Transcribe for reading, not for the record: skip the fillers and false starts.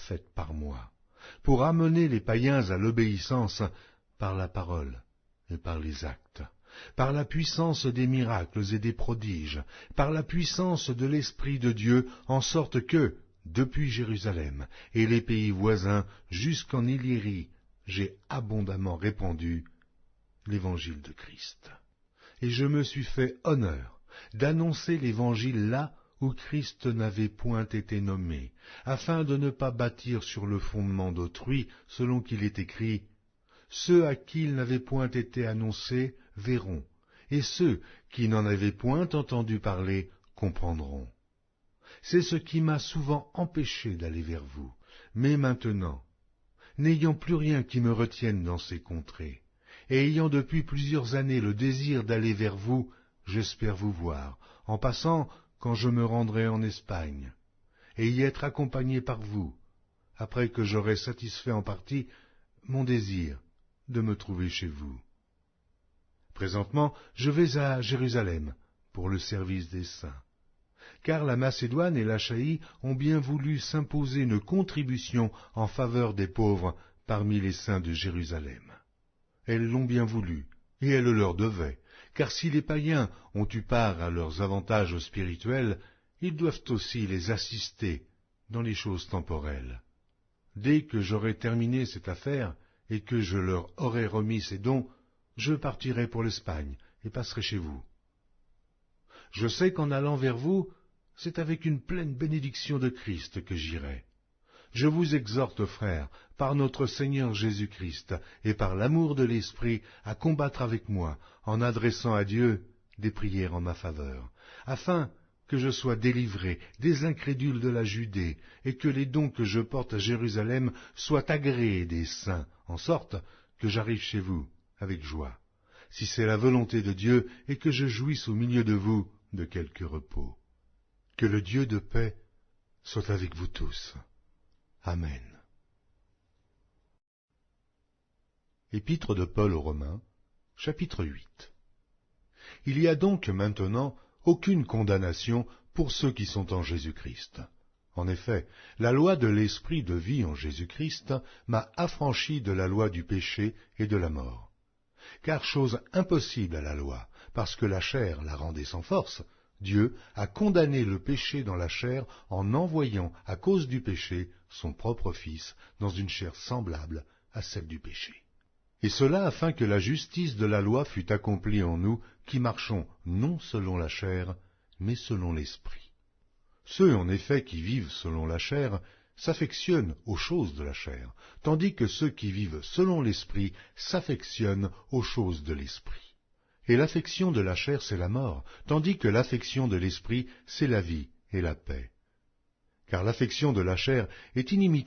faite par moi, pour amener les païens à l'obéissance par la parole et par les actes, par la puissance des miracles et des prodiges, par la puissance de l'Esprit de Dieu, en sorte que, depuis Jérusalem et les pays voisins jusqu'en Illyrie, j'ai abondamment répandu l'évangile de Christ. Et je me suis fait honneur d'annoncer l'évangile là où Christ n'avait point été nommé, afin de ne pas bâtir sur le fondement d'autrui, selon qu'il est écrit « Ceux à qui il n'avait point été annoncé verront, et ceux qui n'en avaient point entendu parler comprendront. » C'est ce qui m'a souvent empêché d'aller vers vous, mais maintenant, n'ayant plus rien qui me retienne dans ces contrées, et ayant depuis plusieurs années le désir d'aller vers vous, j'espère vous voir, en passant quand je me rendrai en Espagne, et y être accompagné par vous, après que j'aurai satisfait en partie mon désir de me trouver chez vous. Présentement, je vais à Jérusalem pour le service des saints, car la Macédoine et l'Achaïe ont bien voulu s'imposer une contribution en faveur des pauvres parmi les saints de Jérusalem. Elles l'ont bien voulu, et elles le leur devaient, car si les païens ont eu part à leurs avantages spirituels, ils doivent aussi les assister dans les choses temporelles. Dès que j'aurai terminé cette affaire, et que je leur aurai remis ces dons, je partirai pour l'Espagne et passerai chez vous. Je sais qu'en allant vers vous, c'est avec une pleine bénédiction de Christ que j'irai. Je vous exhorte, frères, par notre Seigneur Jésus-Christ et par l'amour de l'Esprit, à combattre avec moi, en adressant à Dieu des prières en ma faveur, afin que je sois délivré des incrédules de la Judée, et que les dons que je porte à Jérusalem soient agréés des saints, en sorte que j'arrive chez vous avec joie, si c'est la volonté de Dieu, et que je jouisse au milieu de vous de quelque repos. Que le Dieu de paix soit avec vous tous. Amen. Épître de Paul aux Romains, chapitre 8. Il y a donc maintenant aucune condamnation pour ceux qui sont en Jésus-Christ. En effet, la loi de l'Esprit de vie en Jésus-Christ m'a affranchi de la loi du péché et de la mort. Car chose impossible à la loi, parce que la chair la rendait sans force, Dieu a condamné le péché dans la chair en envoyant, à cause du péché, son propre Fils dans une chair semblable à celle du péché. Et cela afin que la justice de la loi fût accomplie en nous, qui marchons non selon la chair, mais selon l'Esprit. Ceux, en effet, qui vivent selon la chair, s'affectionnent aux choses de la chair, tandis que ceux qui vivent selon l'Esprit s'affectionnent aux choses de l'Esprit. Et l'affection de la chair, c'est la mort, tandis que l'affection de l'Esprit, c'est la vie et la paix. Car l'affection de la chair est inimitié